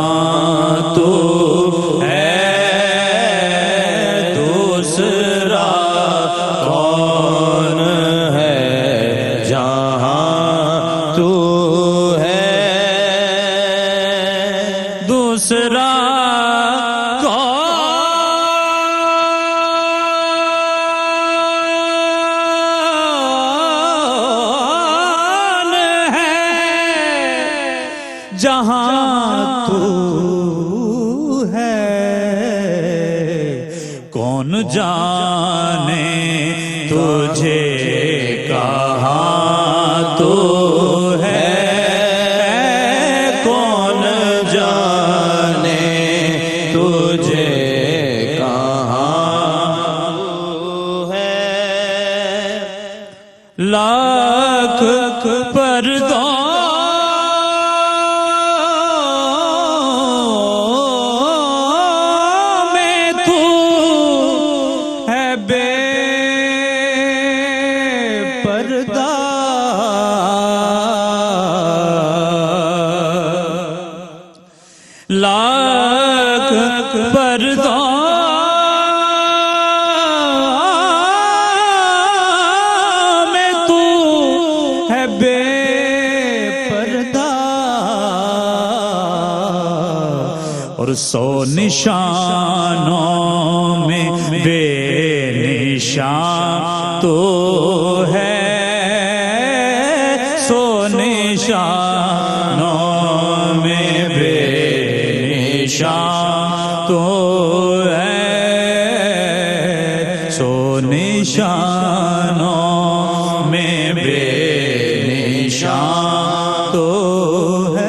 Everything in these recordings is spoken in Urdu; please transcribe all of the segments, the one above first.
جہاں تو ہے دوسرا کون ہے جہاں تو ہے دوسرا جہاں تو ہے کون جانے تجھے کہاں تو ہے کون جانے تجھے کہاں تو ہے لاکھ پردوں لاکھ پردوں میں تو ہے بے پردہ اور 100 نشانوں میں بے نشان تو ہے 100 نشانوں میں بے نشان تو ہے 100 نشانوں میں بے نشان تو ہے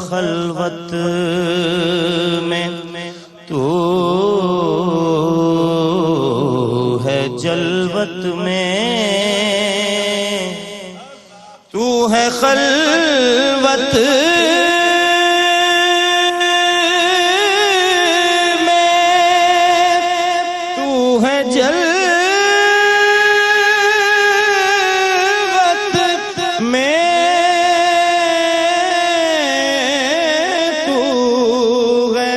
خلوت میں تو ہے جلوت میں تو ہے خلوت میں تو ہے جلوت میں تو ہے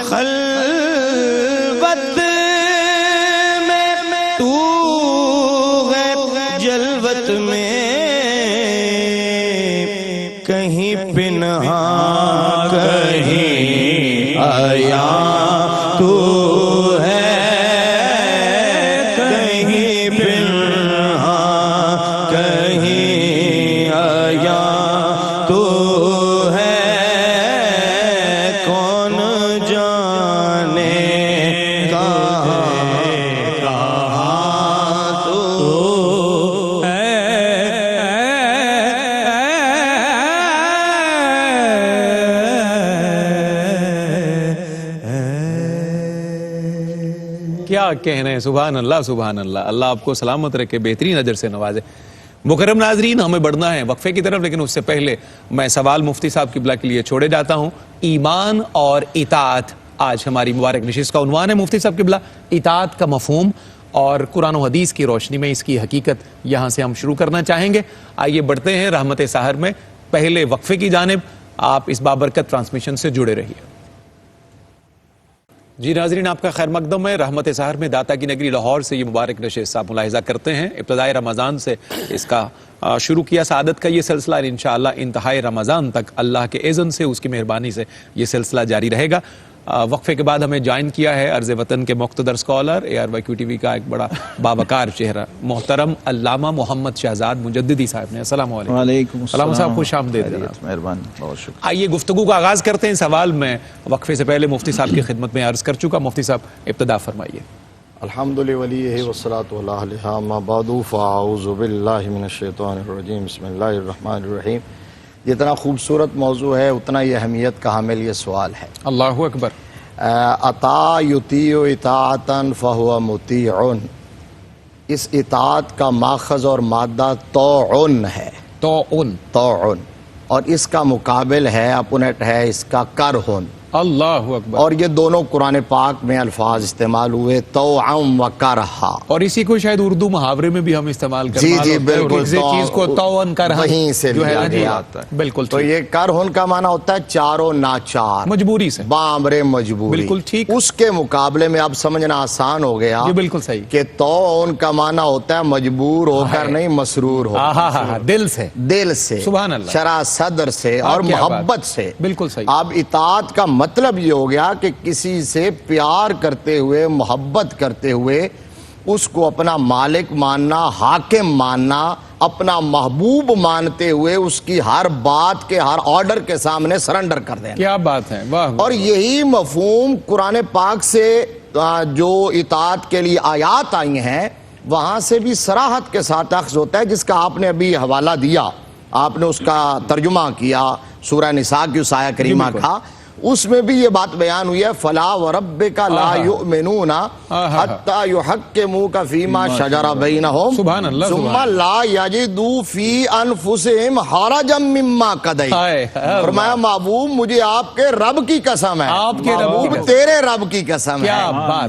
خلوت میں تو ہے جلوت میں کہیں پنہاں کہیں عیاں تو ہے کہیں پنہاں کہیں عیاں تو ہے کون جانے کہاں تو ہے کیا کہنے ہیں. سبحان اللہ سبحان اللہ. اللہ آپ کو سلامت رکھے, بہترین اجر سے نوازے. مکرم ناظرین, ہمیں بڑھنا ہے وقفے کی طرف, لیکن اس سے پہلے میں سوال مفتی صاحب قبلہ کے لیے چھوڑے جاتا ہوں. ایمان اور اطاعت آج ہماری مبارک نشست کا عنوان ہے. مفتی صاحب قبلہ, اطاعت کا مفہوم اور قرآن و حدیث کی روشنی میں اس کی حقیقت یہاں سے ہم شروع کرنا چاہیں گے. آئیے بڑھتے ہیں رحمت سحر میں. پہلے وقفے کی جانب, آپ اس بابرکت ٹرانسمیشن سے جڑے رہیے. جی ناظرین, آپ کا خیر مقدم ہے. رحمت سحر میں داتا کی نگری لاہور سے یہ مبارک نشست آپ ملاحظہ کرتے ہیں. ابتدائے رمضان سے اس کا شروع کیا سعادت کا یہ سلسلہ, انشاءاللہ انتہائی رمضان تک اللہ کے اذن سے, اس کی مہربانی سے یہ سلسلہ جاری رہے گا. وقفے کے بعد ہمیں جوائن کیا ہے عرض وطن کے مقتدر اسکالر, ARYQ TV کا ایک بڑا بابکار چہرہ, محترم علامہ محمد شہزاد مجددی صاحب نے. السلام علیکم. وعلیکم السلام. علامہ صاحب خوش آمدید. مہربانی, بہت شکریہ. آئیے گفتگو کا آغاز کرتے ہیں. سوال میں وقفے سے پہلے مفتی صاحب کی خدمت میں عرض کر چکا. مفتی صاحب ابتدا فرمائیے. الحمد لولیہ والصلاة علیہ اما بعد فاعوذ باللہ من الشیطان الرجیم بسم اللہ الرحمن الرحیم. جتنا خوبصورت موضوع ہے اتنا ہی اہمیت کا حامل یہ سوال ہے. اللہ اکبر. اطاع یطیع اطاعتا فہو مطیع. اس اطاعت کا ماخذ اور مادہ طوعن ہے. طوعن. اور اس کا مقابل ہے, اپونٹ ہے اس کا کرہن. اللہ اکبر. اور یہ دونوں قرآن پاک میں الفاظ استعمال ہوئے طوعاً و کرہا. اور اسی کو شاید اردو محاورے میں بھی ہم استعمال کرتے ہیں. جی بالکل, کسی چیز کو طوعاً کرہا وہیں سے جو ہے لیا نا جی گیا. بالکل تو یہ کرہن کا معنی ہوتا ہے چاروں ناچار, مجبوری سے. بامر مجبوری. بالکل ٹھیک. اس کے مقابلے میں اب سمجھنا آسان ہو گیا جی بالکل صحیح کہ طوعن کا معنی ہوتا ہے مجبور ہو کر نہیں, مسرور ہو کر, دل سے, دل سے, سبحان اللہ, شرح صدر سے اور محبت سے. بالکل صحیح. اب اطاعت کا مطلب یہ ہو گیا کہ کسی سے پیار کرتے ہوئے, محبت کرتے ہوئے اس کو اپنا مالک ماننا, حاکم ماننا, اپنا محبوب مانتے ہوئے اس کی ہر بات کے, ہر آرڈر کے سامنے سرنڈر کر دینا. کیا بات ہے, واہ. اور یہی مفہوم قرآن پاک سے جو اطاعت کے لیے آیات آئی ہیں وہاں سے بھی صراحت کے ساتھ اخذ ہوتا ہے, جس کا آپ نے ابھی حوالہ دیا, آپ نے اس کا ترجمہ کیا سورہ نساء کی اس آیہ کریمہ کا. اس میں بھی یہ بات بیان ہوئی ہے فلا وربک لا یؤمنون حتی یحکموک فیما شجر بینہم ثم لا یجدوا فی انفسہم حرجا مما قضیت. فرمایا محبوب مجھے آپ کے رب کی قسم ہے, محبوب تیرے رب کی قسم ہے,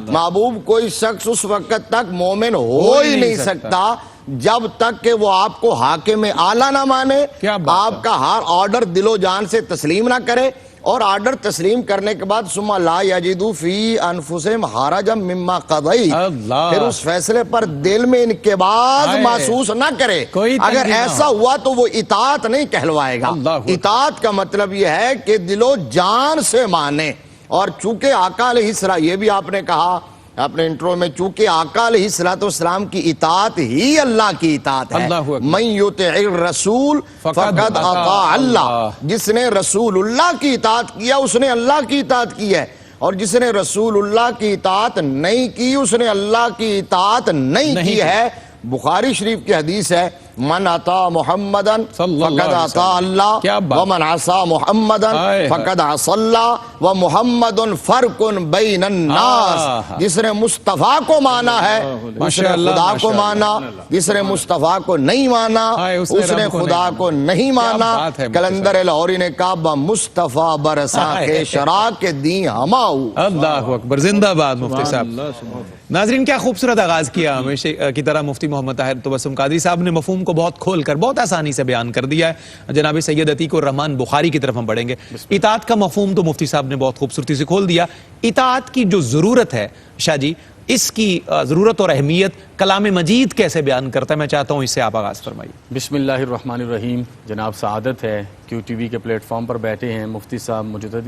محبوب کوئی شخص اس وقت تک مومن ہو ہی نہیں سکتا جب تک کہ وہ آپ کو حاکم اعلیٰ نہ مانے, آپ کا ہر آرڈر دل و جان سے تسلیم نہ کرے, اور آرڈر تسلیم کرنے کے بعد ثم لا یجدوا فی انفسہم حرجا مما قضیت, پھر اس فیصلے پر دل میں انقباض محسوس نہ کرے. اگر ایسا ہوا تو وہ اطاعت نہیں کہلوائے گا. اطاعت کا مطلب یہ ہے کہ دل و جان سے مانے. اور چونکہ آقا علیہ السلام, یہ بھی آپ نے کہا اپنے انٹرو میں, چونکہ آقا علیہ السلام کی اطاعت ہی اللہ کی اطاعت ہے. من یطع الرسول فقد اطاع اللہ, جس نے رسول اللہ کی اطاعت کیا اس نے اللہ کی اطاعت کی ہے, اور جس نے رسول اللہ کی اطاعت نہیں کی اس نے اللہ کی اطاعت نہیں کی ہے. بخاری شریف کی حدیث ہے من اطاع محمدن فقد اطاع اللہ ومن عصى محمدن فقد عصى اللہ ومحمد فرق بین الناس. جس نے مصطفیٰ کو مانا ہے اس نے خدا کو مانا, جس نے مصطفیٰ کو نہیں مانا اس نے خدا کو نہیں مانا. کلندر لاہوری نے کہا بمصطفیٰ برساں کے شراک دین ہماؤ. اللہ اکبر, زندہ باد مفتی صاحب. ناظرین کیا خوبصورت آغاز کیا ہمیشہ کی طرح مفتی محمد طاہر تبسم قادری صاحب نے مفہوم کو بہت کھول کر بہت آسانی سے بیان کر دیا ہے. جناب سید عتیق الرحمن بخاری کی طرف ہم بڑھیں گے. اطاعت کا مفہوم تو مفتی صاحب نے بہت خوبصورتی سے کھول دیا. اطاعت کی جو ضرورت ہے شاہ جی, اس کی ضرورت اور اہمیت کلام مجید کیسے بیان کرتا ہے, میں چاہتا ہوں اس سے آپ آغاز فرمائیے. بسم اللہ الرحمن الرحیم. جناب سعادت ہے کیو ٹی وی کے پلیٹ فارم پر بیٹھے ہیں, مفتی صاحب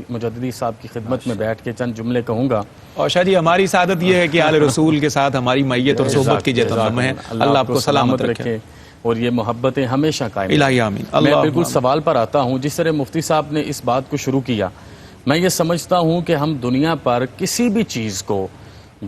مجددی صاحب کی خدمت میں بیٹھ کے چند جملے کہوں گا. اور شاہ جی ہماری سعادت یہ ہے کہ آل رسول کے ساتھ ہماری میت اور صحبت کی جتن ہے. اللہ آپ کو سلامت رکھے اور یہ محبتیں ہمیشہ قائم. الہی آمین. میں بالکل سوال پر آتا ہوں. جس طرح مفتی صاحب نے اس بات کو شروع کیا, میں یہ سمجھتا ہوں کہ ہم دنیا پر کسی بھی چیز کو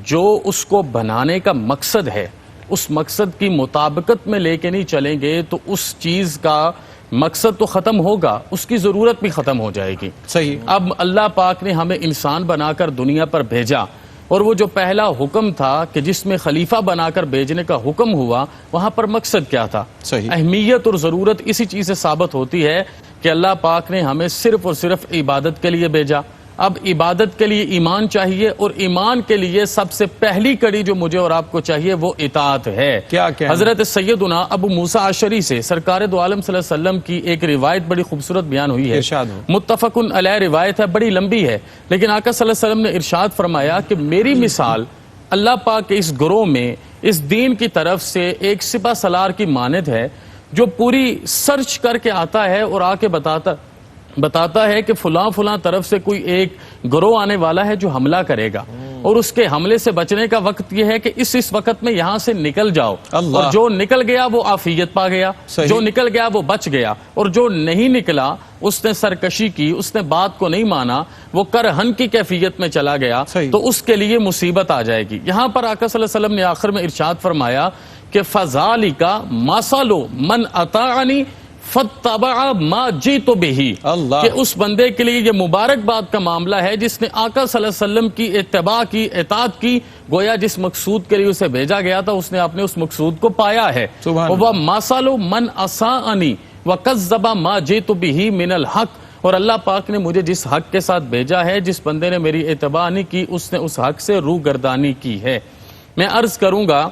جو اس کو بنانے کا مقصد ہے اس مقصد کی مطابقت میں لے کے نہیں چلیں گے تو اس چیز کا مقصد تو ختم ہوگا, اس کی ضرورت بھی ختم ہو جائے گی. صحیح. اب اللہ پاک نے ہمیں انسان بنا کر دنیا پر بھیجا, اور وہ جو پہلا حکم تھا کہ جس میں خلیفہ بنا کر بھیجنے کا حکم ہوا, وہاں پر مقصد کیا تھا؟ صحیح. اہمیت اور ضرورت اسی چیز سے ثابت ہوتی ہے کہ اللہ پاک نے ہمیں صرف اور صرف عبادت کے لیے بھیجا. اب عبادت کے لیے ایمان چاہیے, اور ایمان کے لیے سب سے پہلی کڑی جو مجھے اور آپ کو چاہیے وہ اطاعت ہے. حضرت سیدنا ابو موسیٰ اشعری سے سرکار دو عالم صلی اللہ علیہ وسلم کی ایک روایت بڑی خوبصورت بیان ہوئی ہے, متفقن علیہ روایت ہے, بڑی لمبی ہے, لیکن آقا صلی اللہ علیہ وسلم نے ارشاد فرمایا کہ میری مثال اللہ پاک کے اس گروہ میں اس دین کی طرف سے ایک سپہ سالار کی مانند ہے جو پوری سرچ کر کے آتا ہے اور آ کے بتاتا ہے کہ فلاں طرف سے کوئی ایک گروہ آنے والا ہے جو حملہ کرے گا, اور اس کے حملے سے بچنے کا وقت یہ ہے کہ اس وقت میں یہاں سے نکل جاؤ. اور جو نکل گیا وہ عافیت پا گیا, جو نکل گیا وہ بچ گیا, اور جو نہیں نکلا اس نے سرکشی کی, اس نے بات کو نہیں مانا, وہ کرہن کی کیفیت میں چلا گیا, تو اس کے لیے مصیبت آ جائے گی. یہاں پر آقا صلی اللہ علیہ وسلم نے آخر میں ارشاد فرمایا کہ فَذَالِكَ مَثَلُ مَنْ أَطَاعَنِي فَاتَّبَعَ مَا جِئْتُ بِهِ, کہ اس بندے کے لیے یہ مبارک بات کا معاملہ ہے جس نے آقا صلی اللہ علیہ وسلم کی اتباع کی, اطاعت کی, گویا جس مقصود کے لیے اسے بھیجا گیا تھا اس نے اپنے اس مقصود کو پایا ہے. وَمَثَلُ مَنْ أَسَاءَنِي وَكَذَّبَ مَا جِئْتُ بِهِ مِنَ الْحَقِّ اور اللہ پاک نے مجھے جس حق کے ساتھ بھیجا ہے، جس بندے نے میری اتباع نہیں کی، اس نے اس حق سے روگردانی کی ہے۔ میں عرض کروں گا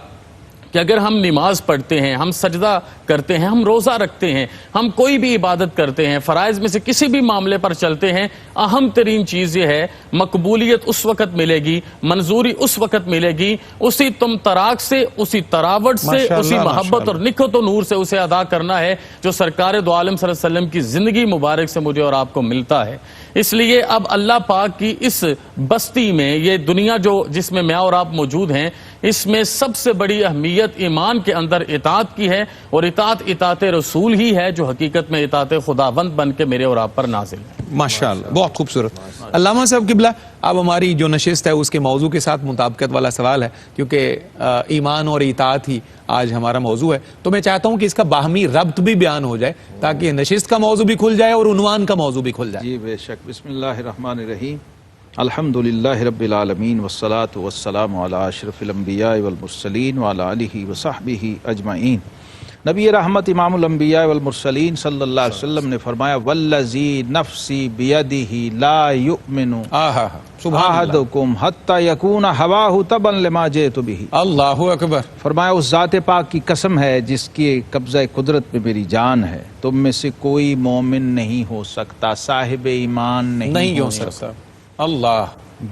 کہ اگر ہم نماز پڑھتے ہیں، ہم سجدہ کرتے ہیں، ہم روزہ رکھتے ہیں، ہم کوئی بھی عبادت کرتے ہیں، فرائض میں سے کسی بھی معاملے پر چلتے ہیں، اہم ترین چیز یہ ہے مقبولیت اس وقت ملے گی، منظوری اس وقت ملے گی، اسی تم تراک سے، اسی تراوٹ سے، اسی محبت اور نکھت و نور سے اسے ادا کرنا ہے جو سرکار دو عالم صلی اللہ علیہ وسلم کی زندگی مبارک سے مجھے اور آپ کو ملتا ہے۔ اس لیے اب اللہ پاک کی اس بستی میں، یہ دنیا جس میں اور آپ موجود ہیں، اس میں سب سے بڑی اہمیت ایمان کے اندر اطاعت کی ہے، اور اطاعت رسول ہی ہے جو حقیقت میں اطاعت خداوند بن کے میرے اور آپ پر نازل ہے۔ ماشاءاللہ، بہت خوبصورت۔ علامہ صاحب قبلہ، اب ہماری جو نشست ہے اس کے موضوع کے ساتھ مطابقت والا سوال ہے، کیونکہ ایمان اور اطاعت ہی آج ہمارا موضوع ہے، تو میں چاہتا ہوں کہ اس کا باہمی ربط بھی بیان ہو جائے تاکہ نشست کا موضوع بھی کھل جائے اور عنوان کا موضوع بھی کھل جائے۔ جی بے شک۔ بسم اللہ الرحمن الرحیم، الحمدللہ رب العالمین والصلاة والسلام علی اشرف الانبیاء والمرسلین وعلی آلہ وصحبہ اجمعین۔ نبی رحمت امام الانبیاء والمرسلین صلی اللہ علیہ وسلم نے فرمایا والذی نفسی بیدہ لا یؤمن احدکم حتی یکون ہواہ تبعا لما جئت بہ۔ اللہ اکبر۔ فرمایا اس ذات پاک کی قسم ہے جس کی قبضہ قدرت میں میری جان ہے، تم میں سے کوئی مومن نہیں ہو سکتا، صاحب ایمان نہیں ہو سکتا اللہ،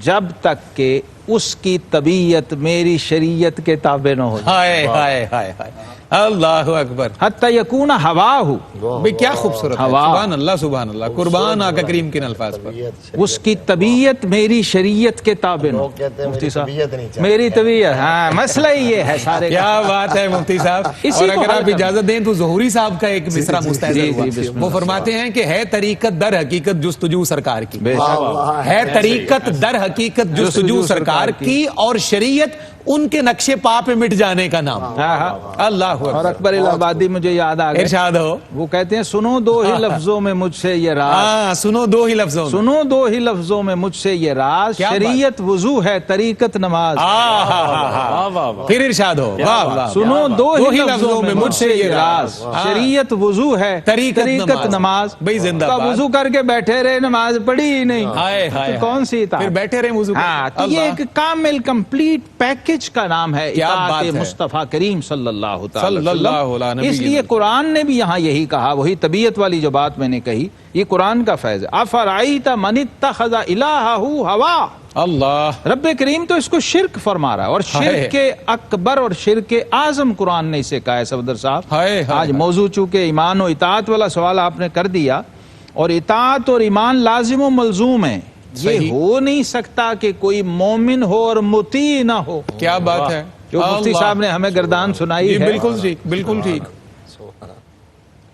جب تک کہ اس کی طبیعت میری شریعت کے تابع نہ ہو جائے۔ ہائے ہائے ہائے ہائے، اللہ اکبر۔ حتی یکون ہواہ، بھئی کیا خوبصورت ہے، سبحان اللہ سبحان اللہ، قربان آقا کریم کے الفاظ پر۔ اس کی طبیعت میری شریعت کے تابع نہ ہو۔ مفتی صاحب میری طبیعت، ہاں مسئلہ ہی یہ ہے سارے۔ کیا بات ہے مفتی صاحب۔ اور اگر آپ اجازت دیں تو ظہوری صاحب کا ایک مصرع مستحضر ہوا، وہ فرماتے ہیں کہ ہے طریقت در حقیقت جستجو سرکار کی، ہے طریقت در حقیقت جستجو سرکار کی، اور شریعت ان کے نقشے پا پہ مٹ جانے کا نام۔ اللہ اور اکبر الہ آبادی مجھے یاد آ گیا، ارشاد ہو۔ وہ کہتے ہیں سنو دو ہی لفظوں میں مجھ سے یہ راز، سنو دو ہی لفظوں میں، سنو دو ہی لفظوں میں مجھ سے یہ راز، شریعت وضو ہے طریقت نماز۔ پھر ارشاد ہو، واہ واہ۔ سنو دو ہی لفظوں میں مجھ سے یہ راز، شریعت وضو ہے طریقت نماز۔ بھئی زندہ باد۔ وضو کر کے بیٹھے رہے، نماز پڑھی ہی نہیں، ہائے ہائے، تو کون سی اطاعت؟ پھر بیٹھے رہے وضو ہاں، تو یہ ایک کامل کمپلیٹ پیکج کا نام ہے اطاعت مصطفیٰ کریم صلی اللہ تعالی وسلم۔ اس لیے قرآن نے بھی یہاں یہی کہا، وہی طبیعت والی جو بات میں نے کہی، یہ قرآن کا فیض ہے۔ افرأیت من اتخذ الہہ ہوا، اللہ، رب کریم تو اس کو شرک فرما رہا ہے، اور شرک اکبر اور شرک اعظم قرآن نے اسے کہا ہے۔ صفدر صاحب آج موضوع چونکہ ایمان و اطاعت والا سوال آپ نے کر دیا، اور اطاعت اور ایمان لازم و ملزوم ہیں، یہ ہو نہیں سکتا کہ کوئی مومن ہو اور مطیع نہ ہو۔ کیا بات ہے جو مفتی صاحب نے ہمیں گردان سنائی ہے، بالکل ٹھیک، بالکل ٹھیک۔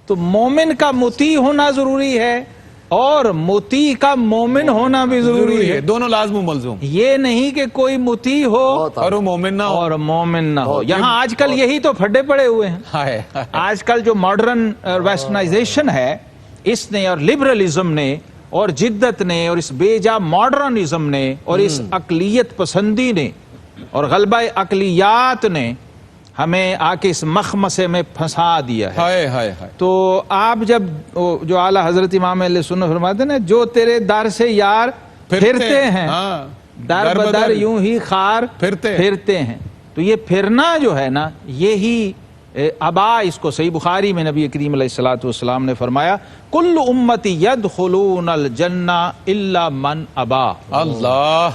تو مومن کا مطیع ہونا ضروری ہے، اور مطیع کا مومن ہونا بھی ضروری ہے، دونوں لازم و ملزوم۔ یہ نہیں کہ کوئی مطیع ہو اور وہ مومن نہ ہو، اور مومن نہ ہو۔ یہاں آج کل یہی تو پھڈے پڑے ہوئے ہیں۔ آج کل جو ماڈرن ویسٹرنائزیشن ہے، اس نے اور لبرلزم نے اور جدت نے اور اس بے جا ماڈرنزم نے اور اس اقلیت پسندی نے اور غلبہ اقلیات نے ہمیں آ کے اس مخمسے میں پھنسا دیا ہے۔ تو آپ جب جو اعلیٰ حضرت امام اہل سنت فرماتے ہیں نا، جو تیرے در سے یار پھرتے ہیں، در بدر یوں ہی خار پھرتے ہیں، تو یہ پھرنا جو ہے نا، یہی ابا، اس کو صحیح بخاری میں نبی کریم علیہ الصلوۃ والسلام نے فرمایا کل امتی یدخلون الجنہ الا من ابا۔ اللہ،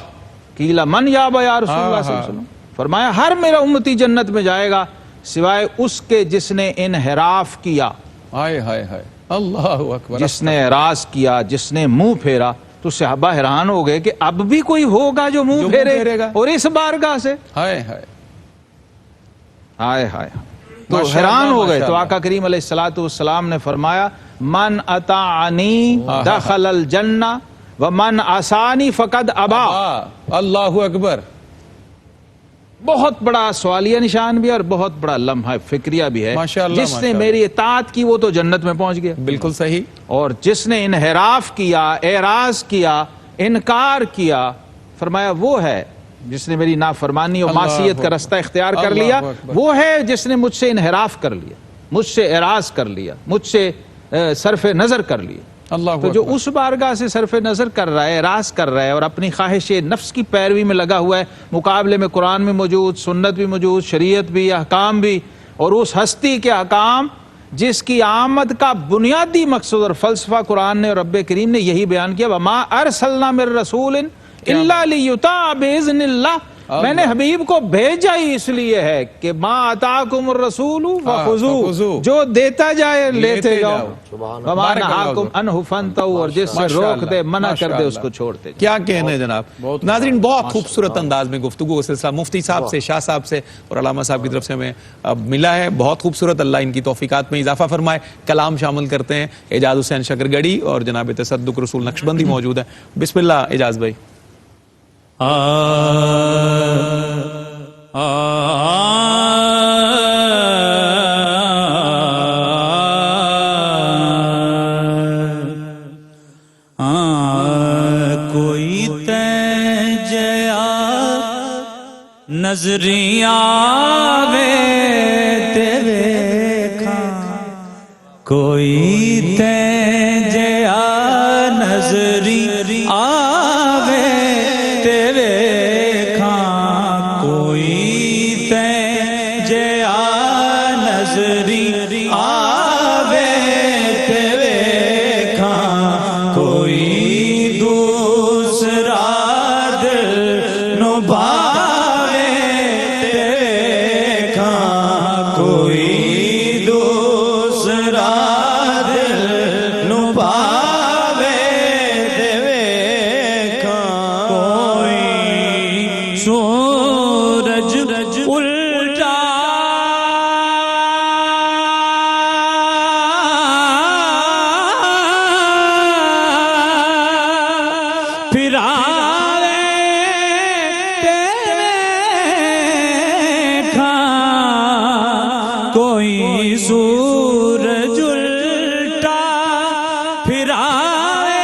قیل من یابا یا رسول اللہ صلی اللہ علیہ وسلم، فرمایا ہر میرا امتی جنت میں جائے گا سوائے اس کے جس نے انحراف کیا، اللہ اکبر، جس نے اعراض کیا، جس نے منہ پھیرا۔ تو صحابہ حیران ہو گئے کہ اب بھی کوئی ہوگا جو منہ پھیرے گا، اور اس بارگاہ سے، ہائے ہائے، تو حیران ہو گئے۔ تو آقا کریم علیہ الصلوۃ والسلام نے فرمایا من اطاعنی دخل الجنہ ومن عصانی فقد ابا۔ اللہ اکبر۔ بہت بڑا سوالیہ نشان بھی اور بہت بڑا لمحہ فکریہ بھی ہے۔ جس نے میری اطاعت کی وہ تو جنت میں پہنچ گیا، بالکل صحیح، اور جس نے انحراف کیا، اعراض کیا، انکار کیا، فرمایا وہ ہے جس نے میری نافرمانی اور معصیت کا رستہ اختیار کر لیا، وہ ہے جس نے مجھ سے انحراف کر لیا، مجھ سے اعراض کر لیا، مجھ سے صرف نظر کر لیا۔ اللہ تو جو اس بارگاہ سے صرف نظر کر رہا ہے، راز کر رہا ہے اور اپنی خواہش نفس کی پیروی میں لگا ہوا ہے، مقابلے میں قرآن میں موجود، سنت بھی موجود، شریعت بھی، احکام بھی، اور اس ہستی کے احکام جس کی آمد کا بنیادی مقصد اور فلسفہ قرآن نے اور رب کریم نے یہی بیان کیا، وَمَا أَرْسَلْنَا مِن رَّسُولٍ إِلَّا لِيُطَاعَ بِإِذْنِ اللَّهِ، میں نے حبیب کو بھیجا ہی اس لیے ہے کہ ما آتاکم الرسول فخذوہ، جو دیتا جائے لیتے جاؤ، وما نہاکم عنہ فانتہوا، اور جس سے روک دے منع کر دے اس کو چھوڑتے جاؤ۔ کیا کہنے جناب ناظرین، بہت خوبصورت انداز میں گفتگو کا سلسلہ مفتی صاحب سے، شاہ صاحب سے اور علامہ صاحب کی طرف سے ہمیں ملا ہے، بہت خوبصورت، اللہ ان کی توفیقات میں اضافہ فرمائے۔ کلام شامل کرتے ہیں اعجاز حسین شکرگڑھی اور جناب تصدق رسول نقشبندی موجود ہیں۔ بسم اللہ اعجاز بھائی۔ کوئی تجیا نظریہ وے تیرے کھاں، کوئی تجیا نظری آوے تیرے کھاں، کوئی تجیا نظری آوے تیرے کھاں، کوئی دوسرا دل نبھاوے تیرے کھاں، کوئی دوسرا دل نبھاوے تیرے کھاں، کوئی سورج الٹا پھراوے تیرے کھاں، کوئی سورج الٹا پھراوے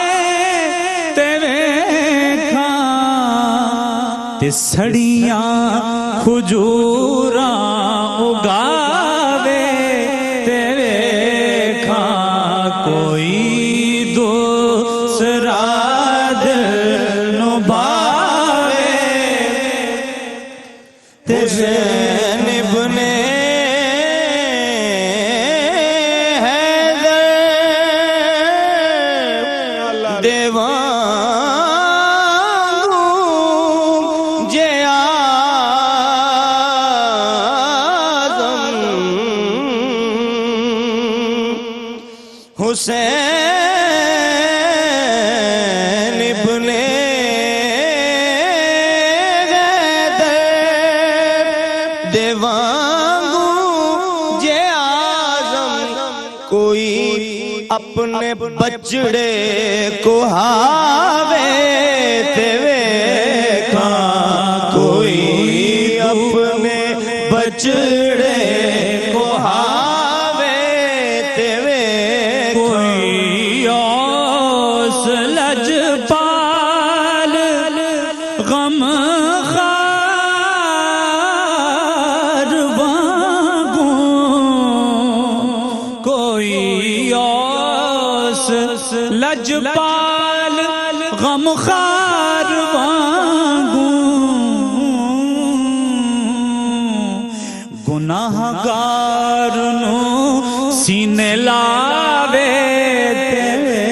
تیرے کھاں، تے سڑیاں کھجوراں اگاوے تیرے کھاں، کوئی دوسرا دل نبھاوے تیرے ابن حیدر دیوان جے حسین ابن حیدر دیوانگو جے آزم، کوئی اپنے بچڑے کو ہاوے تیرے کھاں، کوئی اپنے بچڑے کو ہاوے تیرے کوئی اوس لجپال غم خار وانگوں، کوئی اوس لجپال غم خار وانگوں، گناہ گار نو سینے لاوے تیرے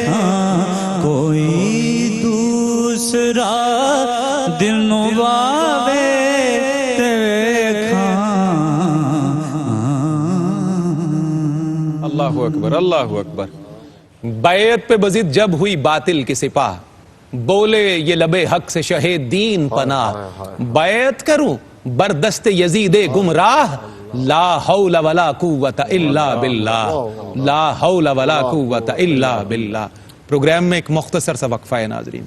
کھاں، کوئی دوسرا دل نواوے تیرے کھاں۔ اللہ اکبر، اللہ اکبر۔ بیعت پہ بضد جب ہوئی باطل کے سپاہ، بولے یہ لبے حق سے شہ دین پناہ، بیعت کروں بردست یزید گمراہ، لا حول ولا قوت الا باللہ، لا حول ولا قوت الا باللہ۔ پروگرام میں ایک مختصر سا وقفہ ہے ناظرین۔